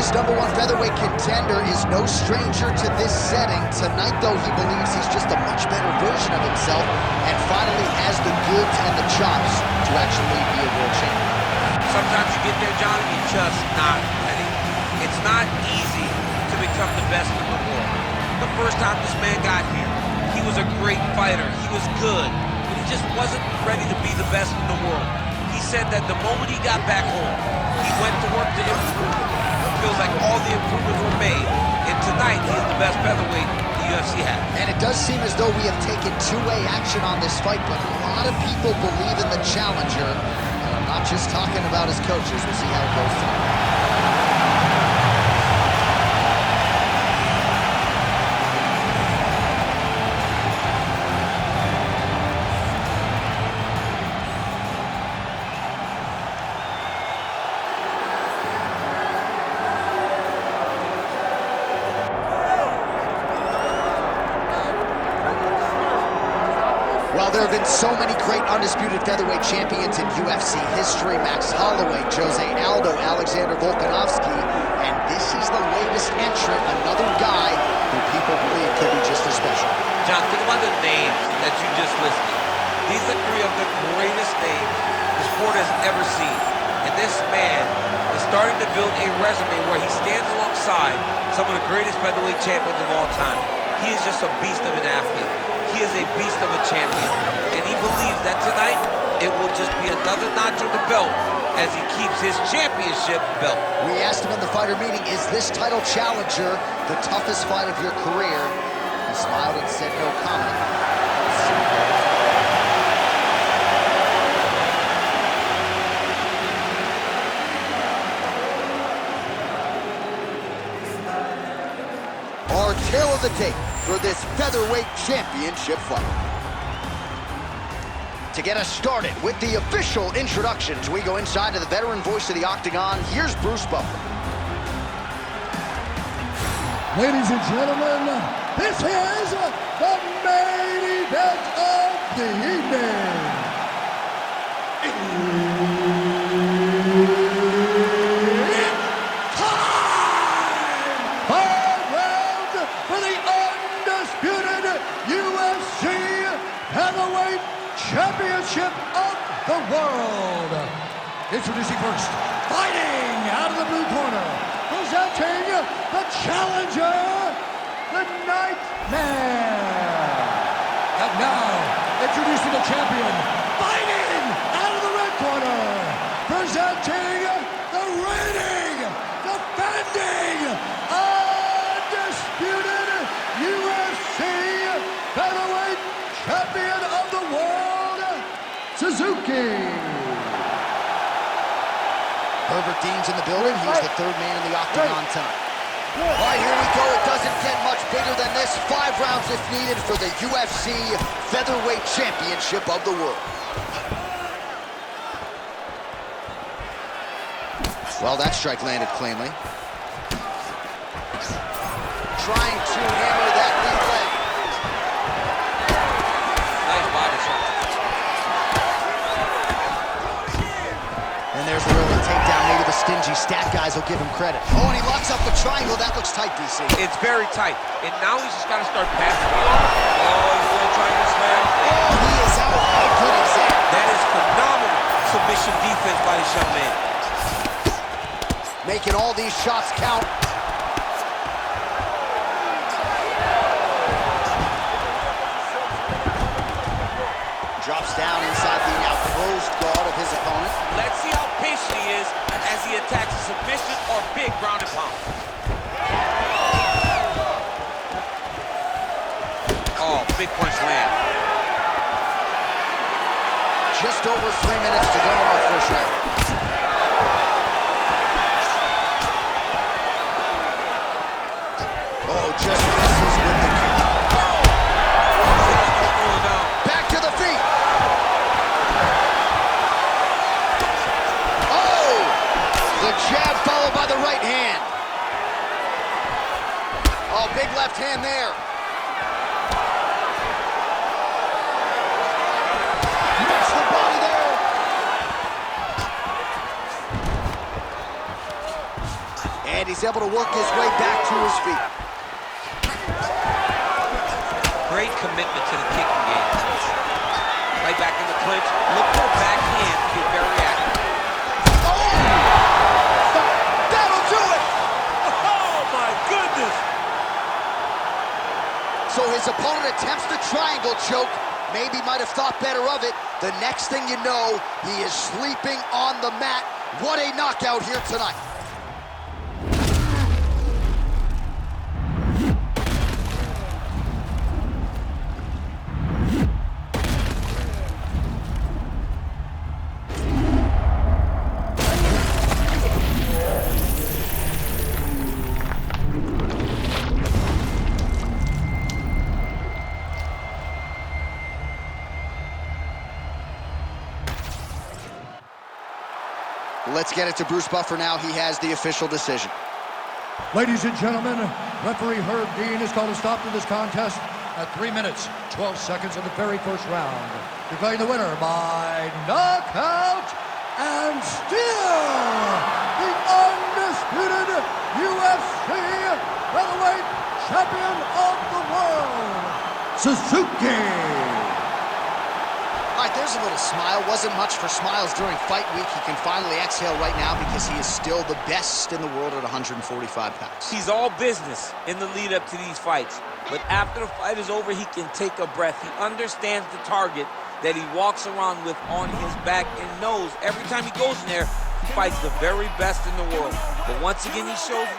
this #1 featherweight contender is no stranger to this setting. Tonight, though, he believes he's just a much better version of himself and finally has the goods and the chops to actually be a world champion. Sometimes you get there, John, and you're just not ready. It's not easy to become the best in the world. The first time this man got here, he was a great fighter. He was good, but he just wasn't ready to be the best in the world. He said that the moment he got back home, he went to work to improve. It feels like all the improvements were made, and tonight he is the best featherweight the UFC has. And it does seem as though we have taken two-way action on this fight, but a lot of people believe in the challenger, and I'm not just talking about his coaches. We'll see how it goes tonight. Well, there have been so many great undisputed featherweight champions in UFC history. Max Holloway, Jose Aldo, Alexander Volkanovski, and this is the latest entrant, another guy who people believe could be just as special. John, think about the names that you just listed. These are three of the greatest names the sport has ever seen. And this man is starting to build a resume where he stands alongside some of the greatest featherweight champions of all time. He is just a beast of an athlete. He is a beast of a champion. And he believes that tonight, it will just be another notch on the belt as he keeps his championship belt. We asked him in the fighter meeting, is this title challenger the toughest fight of your career? He smiled and said no comment. Our tale of the tape for this featherweight championship fight. To get us started with the official introductions, we go inside to the veteran voice of the Octagon. Here's Bruce Buffer. Ladies and gentlemen, this is the main event of the evening. Championship of the world. Introducing first, fighting out of the blue corner, presenting the challenger, the Nightmare. And now, introducing the champion, fighting out of the red corner, presenting the reigning, defending, undisputed UFC featherweight champion of the world, Suzuki. Herbert Dean's in the building. He's the third man in the Octagon tonight. All right, here we go. It doesn't get much bigger than this. 5 rounds if needed for the UFC Featherweight Championship of the world. Well, that strike landed cleanly. Trying to hammer that lead leg. And there's the early takedown. Maybe the stingy stat guys will give him credit. Oh, and he locks up the triangle. That looks tight, DC. It's very tight. And now he's just got to start passing it on. Oh, he's going to try to slam. Oh, he is out. What a good example. That is phenomenal submission defense by this young man. Making all these shots count. Drops down inside the now closed guard of his opponent. Let's see how patient he is as he attacks a submission or big ground and pound. Oh, big punch land. Just over 3 minutes to go in our first round. Oh, just misses with the kick. Back to the feet. Oh! The jab followed by the right hand. Oh, big left hand there. Missed the body there. And he's able to work his way back to his feet. Great commitment to the kicking game. Right back in the clinch. Look for a backhand to get very active. Oh! That'll do it! Oh, my goodness! So his opponent attempts the triangle choke. Maybe might have thought better of it. The next thing you know, he is sleeping on the mat. What a knockout here tonight. Let's get it to Bruce Buffer now. He has the official decision. Ladies and gentlemen, referee Herb Dean has called a stop to this contest at 3 minutes, 12 seconds of the very first round, declaring the winner by knockout and still the undisputed UFC featherweight champion of the world, Suzuki. All right, there's a little smile. Wasn't much for smiles during fight week. He can finally exhale right now because he is still the best in the world at 145 pounds. He's all business in the lead up to these fights. But after the fight is over, he can take a breath. He understands the target that he walks around with on his back and knows every time he goes in there, he fights the very best in the world. But once again, he shows